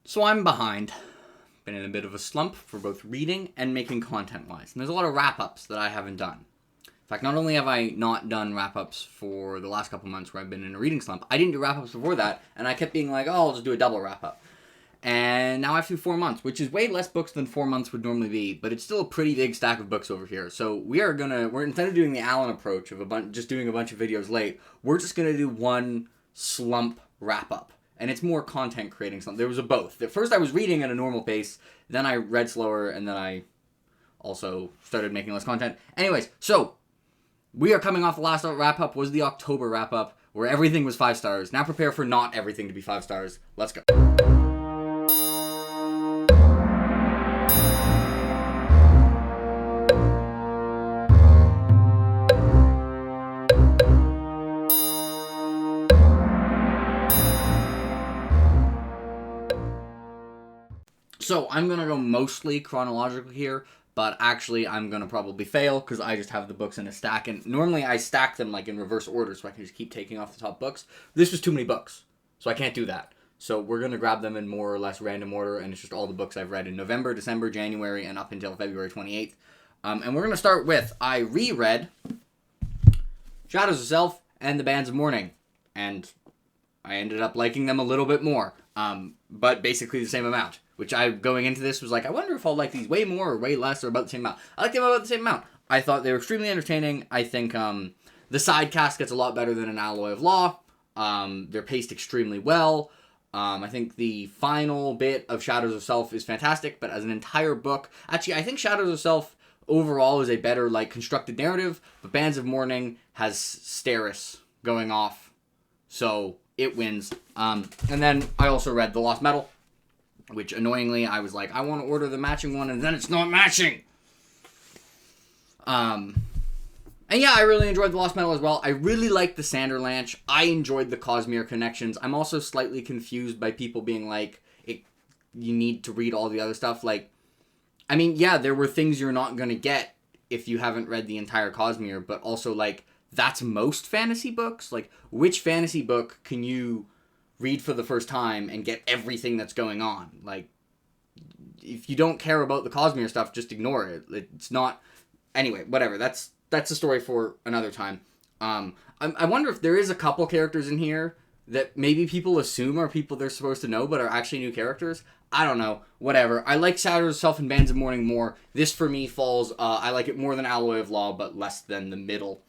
So I'm behind. Been in a bit of a slump for both reading and making content-wise. And there's a lot of wrap-ups that I haven't done. In fact, not only have I not done wrap-ups for the last couple months where I've been in a reading slump, I didn't do wrap-ups before that, and I kept being like, oh, I'll just do a double wrap-up. And now I have to do 4 months, which is way less books than 4 months would normally be, but it's still a pretty big stack of books over here. So we're instead of doing the Alan approach of just doing a bunch of videos late, we're just gonna do one slump wrap-up. And it's more content creating something. There was a both. At first I was reading at a normal pace, then I read slower, and then I also started making less content. Anyways, so we are coming off the last wrap-up was the October wrap-up, where everything was 5 stars. Now prepare for not everything to be 5 stars. Let's go. So I'm going to go mostly chronological here, but actually I'm going to probably fail because I just have the books in a stack. And normally I stack them like in reverse order so I can just keep taking off the top books. This was too many books, so I can't do that. So we're going to grab them in more or less random order, and it's just all the books I've read in November, December, January, and up until February 28th. And we're going to start with, I reread Shadows of Self and The Bands of Mourning, and I ended up liking them a little bit more, but basically the same amount. Which going into this, was like, I wonder if I'll like these way more or way less or about the same amount. I like them about the same amount. I thought they were extremely entertaining. I think the side cast gets a lot better than an Alloy of Law. They're paced extremely well. I think the final bit of Shadows of Self is fantastic, but as an entire book, actually, I think Shadows of Self overall is a better constructed narrative, but Bands of Mourning has Steris going off, so it wins. And then I also read The Lost Metal, which, annoyingly, I was like, I want to order the matching one, and then it's not matching! And yeah, I really enjoyed The Lost Metal as well. I really liked the Sanderlanche. I enjoyed the Cosmere connections. I'm also slightly confused by people being like, you need to read all the other stuff. I mean, yeah, there were things you're not going to get if you haven't read the entire Cosmere, but also, that's most fantasy books? Which fantasy book can you read for the first time and get everything that's going on? If you don't care about the Cosmere stuff, just ignore it. It's not... Anyway, whatever. That's a story for another time. I wonder if there is a couple characters in here that maybe people assume are people they're supposed to know, but are actually new characters. I don't know. Whatever. I like Shadows of Self and Bands of Mourning more. This, for me, falls... I like it more than Alloy of Law, but less than the middle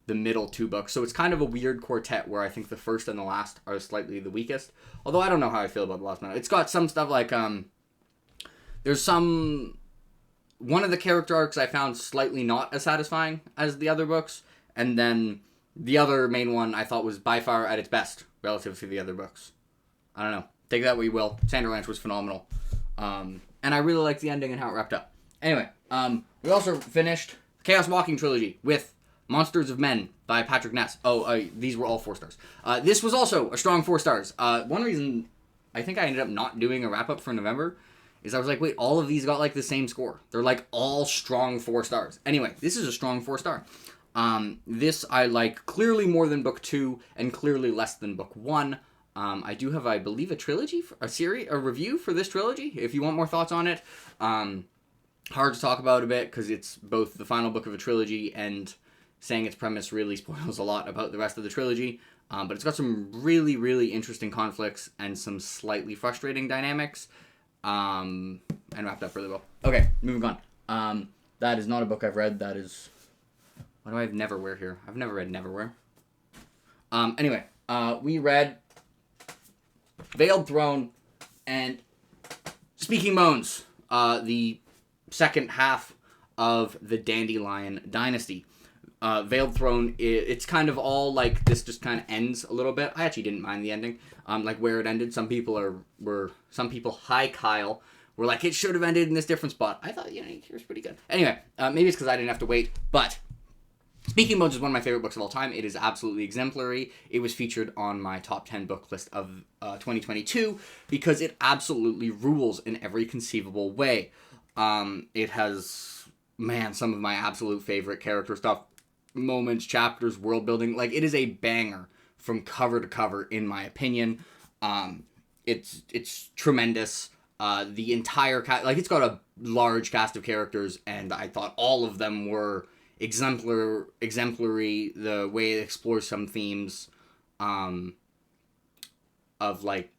2 books. So it's kind of a weird quartet where I think the first and the last are slightly the weakest. Although I don't know how I feel about The Lost Metal. It's got some stuff there's one of the character arcs I found slightly not as satisfying as the other books. And then the other main one I thought was by far at its best relative to the other books. I don't know. Take that what you will. Sanderlanche was phenomenal. And I really liked the ending and how it wrapped up. Anyway, we also finished Chaos Walking Trilogy with Monsters of Men by Patrick Ness. These were all 4 stars. This was also a strong 4 stars. One reason I think I ended up not doing a wrap-up for November is I was like, wait, all of these got the same score. They're all strong 4 stars. Anyway, this is a strong 4 star. This I like clearly more than book 2 and clearly less than book 1. I do have, I believe, a review for this trilogy, if you want more thoughts on it. Hard to talk about a bit because it's both the final book of a trilogy and saying its premise really spoils a lot about the rest of the trilogy, but it's got some really, really interesting conflicts and some slightly frustrating dynamics, and wrapped up really well. Okay, moving on. That is not a book I've read. That is... Why do I have Neverwhere here? I've never read Neverwhere. Anyway, we read Veiled Throne and Speaking Moans, the second half of the Dandelion Dynasty. Veiled Throne, it's kind of all this just kind of ends a little bit. I actually didn't mind the ending, where it ended. Some people hi Kyle, were like, it should have ended in this different spot. I thought, it was pretty good. Anyway, maybe it's because I didn't have to wait, but Speaking Modes is one of my favorite books of all time. It is absolutely exemplary. It was featured on my top 10 book list of 2022 because it absolutely rules in every conceivable way. It has, some of my absolute favorite character stuff. Moments, chapters, world building. It is a banger from cover to cover, in my opinion. it's tremendous. The entire cast, like, it's got a large cast of characters, and I thought all of them were exemplary. The way it explores some themes, of like,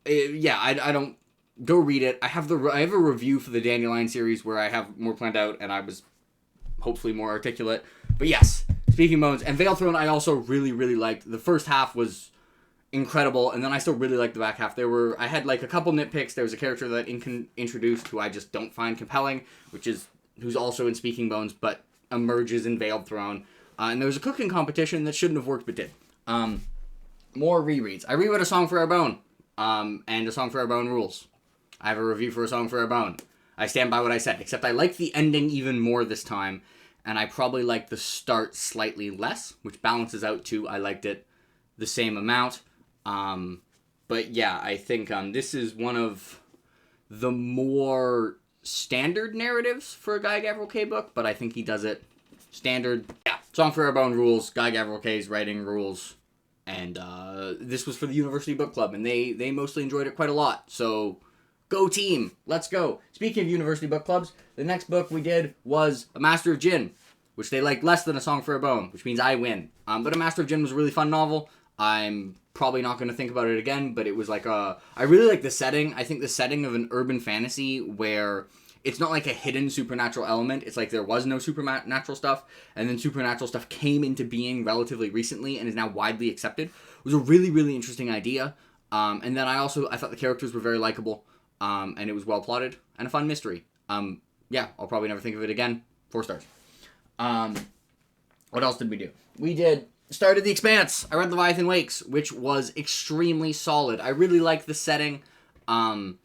yeah, I don't go read it. I have a review for the Dandelion series where I have more planned out, and I was hopefully more articulate. But yes, Speaking Bones and Veiled Throne, I also really, really liked. The first half was incredible, and then I still really liked the back half. I had like a couple nitpicks. There was a character that introduced who I just don't find compelling, who's also in Speaking Bones, but emerges in Veiled Throne. And there was a cooking competition that shouldn't have worked, but did. More rereads. I reread A Song for Our Bone, and A Song for Our Bone rules. I have a review for A Song for Our Bone. I stand by what I said, except I like the ending even more this time, and I probably like the start slightly less, which balances out to I liked it the same amount. But yeah, I think this is one of the more standard narratives for a Guy Gavriel Kay book, but I think he does it standard. Yeah, Song for Our Bone rules, Guy Gavriel Kay's writing rules, and this was for the University Book Club, and they mostly enjoyed it quite a lot, so go team, let's go. Speaking of University Book Clubs, the next book we did was A Master of Jinn, which they liked less than A Song for a Bone, which means I win. But A Master of Jinn was a really fun novel. I'm probably not going to think about it again, but it was like I really like the setting. I think the setting of an urban fantasy where it's not like a hidden supernatural element. It's like there was no supernatural stuff, and then supernatural stuff came into being relatively recently and is now widely accepted. It was a really, really interesting idea. And then I thought the characters were very likable, and it was well plotted and a fun mystery. Yeah, I'll probably never think of it again. 4 stars. What else did we do? We started The Expanse. I read Leviathan Wakes, which was extremely solid. I really liked the setting, and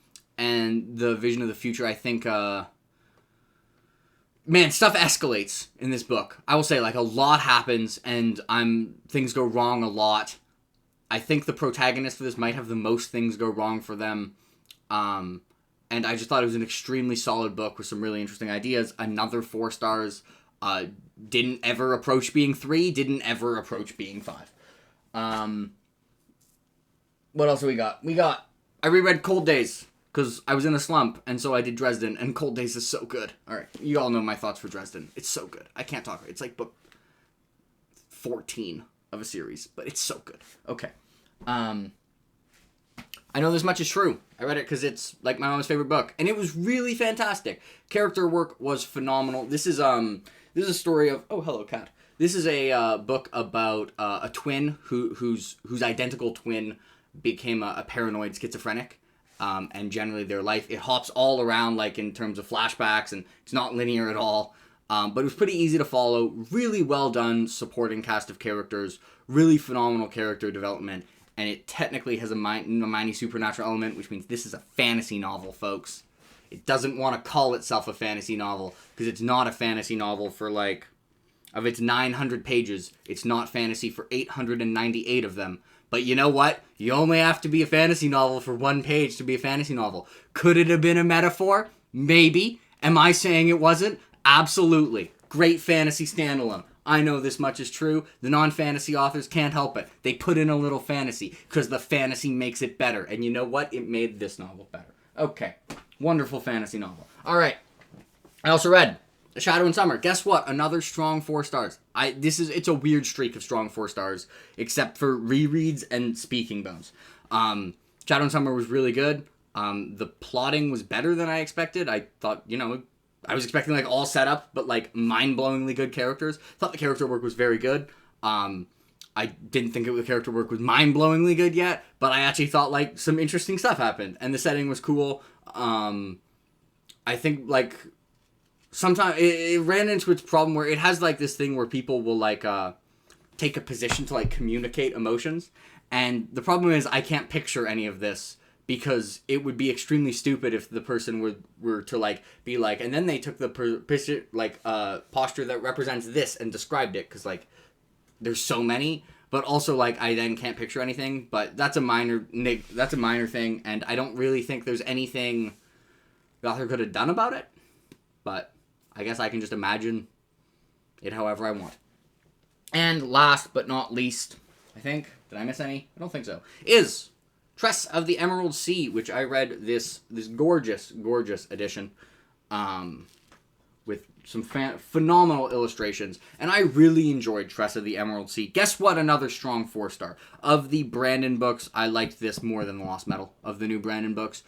the vision of the future. I think, stuff escalates in this book. I will say, like, a lot happens, and things go wrong a lot. I think the protagonist for this might have the most things go wrong for them. And I just thought it was an extremely solid book with some really interesting ideas. Another 4 stars. Didn't ever approach being 3. Didn't ever approach being 5. What else do we got? I reread Cold Days, because I was in a slump, and so I did Dresden, and Cold Days is so good. Alright, you all know my thoughts for Dresden. It's so good. I can't talk. It's like book 14 of a series, but it's so good. Okay. I know this much is true. I read it because it's like my mom's favorite book, and it was really fantastic. Character work was phenomenal. This is a story of hello cat. This is a book about a twin whose identical twin became a paranoid schizophrenic, and generally their life, it hops all around, like, in terms of flashbacks, and it's not linear at all. But it was pretty easy to follow. Really well done supporting cast of characters. Really phenomenal character development. And it technically has a mighty supernatural element, which means this is a fantasy novel, folks. It doesn't want to call itself a fantasy novel, because it's not a fantasy novel for, like, of its 900 pages, it's not fantasy for 898 of them. But you know what? You only have to be a fantasy novel for 1 page to be a fantasy novel. Could it have been a metaphor? Maybe. Am I saying it wasn't? Absolutely. Great fantasy standalone. I know this much is true. The non-fantasy authors can't help it. They put in a little fantasy, because the fantasy makes it better. And you know what? It made this novel better. Okay. Wonderful fantasy novel. Alright. I also read A Shadow in Summer. Guess what? Another strong 4 stars. It's a weird streak of strong 4 stars, except for rereads and Speaking Bones. Shadow in Summer was really good. The plotting was better than I expected. I thought, I was expecting, like, all set up, but, like, mind-blowingly good characters. Thought the character work was very good. I didn't think the character work was mind-blowingly good yet, but I actually thought, like, some interesting stuff happened, and the setting was cool. I think, like, sometimes it ran into its problem where it has, like, this thing where people will, like, take a position to, like, communicate emotions, and the problem is I can't picture any of this, because it would be extremely stupid if the person were to, like, be like, and then they took the posture that represents this and described it, because, like, there's so many, but also, like, I then can't picture anything, but that's a minor thing, and I don't really think there's anything the author could have done about it, but I guess I can just imagine it however I want. And last but not least, I think, did I miss any? I don't think so, is Tress of the Emerald Sea, which I read this gorgeous, gorgeous edition, with some phenomenal illustrations, and I really enjoyed Tress of the Emerald Sea. Guess what? Another strong 4-star. Of the Brandon books, I liked this more than the Lost Metal of the new Brandon books.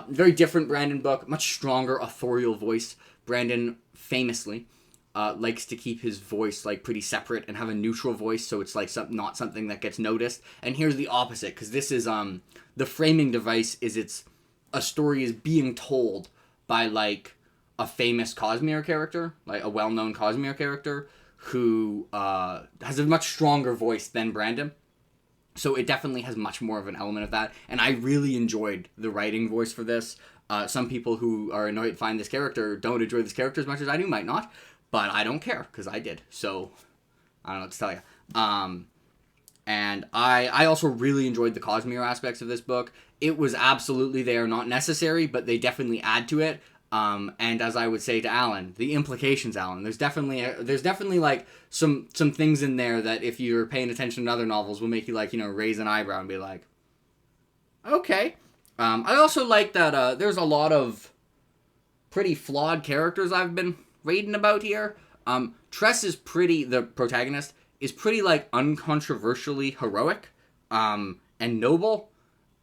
Very different Brandon book, much stronger authorial voice. Brandon famously likes to keep his voice like pretty separate and have a neutral voice, so it's like not something that gets noticed. And here's the opposite, because this is the framing device is a story is being told by like a famous Cosmere character, like a well-known Cosmere character who has a much stronger voice than Brandon. So it definitely has much more of an element of that, and I really enjoyed the writing voice for this. Some people who are annoyed find this character don't enjoy this character as much as I do, might not, but I don't care, because I did, so I don't know what to tell you. And I also really enjoyed the Cosmere aspects of this book. It was absolutely, they are not necessary, but they definitely add to it. And as I would say to Alan, the implications, Alan, there's definitely like some things in there that if you're paying attention to other novels will make you like, raise an eyebrow and be like, okay. I also like that there's a lot of pretty flawed characters I've been reading about here. Tress is the protagonist, is pretty like uncontroversially heroic, and noble.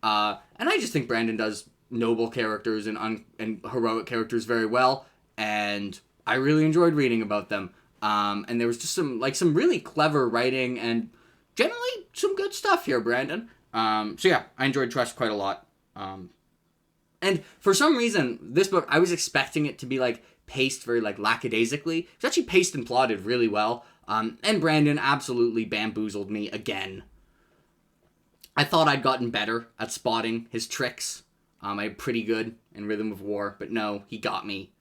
And I just think Brandon does noble characters and heroic characters very well, and I really enjoyed reading about them. And there was just some really clever writing and generally some good stuff here, Brandon. So yeah, I enjoyed Tress quite a lot. And for some reason, this book, I was expecting it to be like paced very like lackadaisically. It's actually paced and plotted really well. And Brandon absolutely bamboozled me again. I thought I'd gotten better at spotting his tricks. I'm pretty good in Rhythm of War, but no, he got me.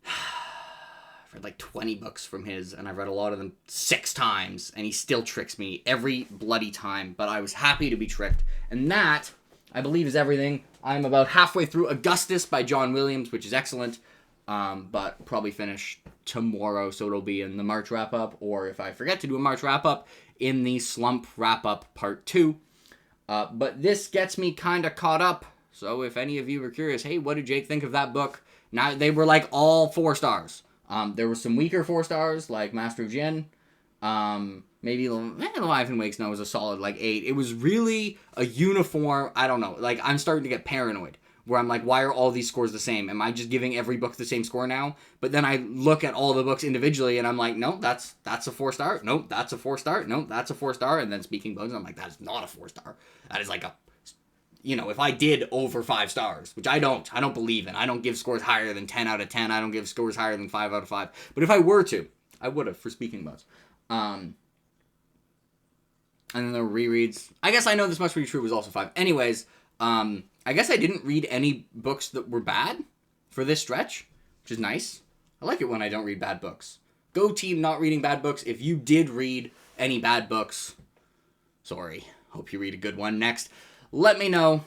I've read like 20 books from his, and I've read a lot of them 6 times, and he still tricks me every bloody time, but I was happy to be tricked. And that, I believe, is everything. I'm about halfway through Augustus by John Williams, which is excellent, but probably finish tomorrow, so it'll be in the March wrap-up, or if I forget to do a March wrap-up, in the Slump wrap-up part 2. But this gets me kind of caught up, so if any of you were curious, hey, what did Jake think of that book? Now, they were like all 4 stars. There were some weaker 4 stars, like Master of Jin. Maybe Leviathan Wakes now was a solid like 8. It was really a uniform, I don't know, like I'm starting to get paranoid, where I'm like, why are all these scores the same? Am I just giving every book the same score now? But then I look at all the books individually, and I'm like, no, that's a 4 star. Nope, that's a 4 star. Nope, that's a 4 star. And then Speaking Bugs, I'm like, that is not a 4 star. That is like a, if I did over 5 stars, which I don't believe in. I don't give scores higher than 10 out of 10. I don't give scores higher than 5 out of 5. But if I were to, I would have for Speaking Bugs. And then the rereads. I guess I know this much to be true was also 5. Anyways, I guess I didn't read any books that were bad for this stretch, which is nice. I like it when I don't read bad books. Go team not reading bad books. If you did read any bad books, sorry. Hope you read a good one next. Let me know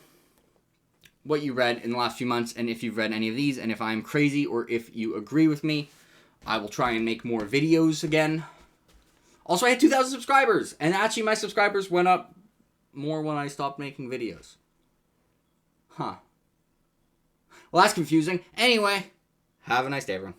what you read in the last few months and if you've read any of these and if I'm crazy or if you agree with me. I will try and make more videos again. Also, I had 2,000 subscribers, and actually my subscribers went up more when I stopped making videos. Huh. Well, that's confusing. Anyway, have a nice day, everyone.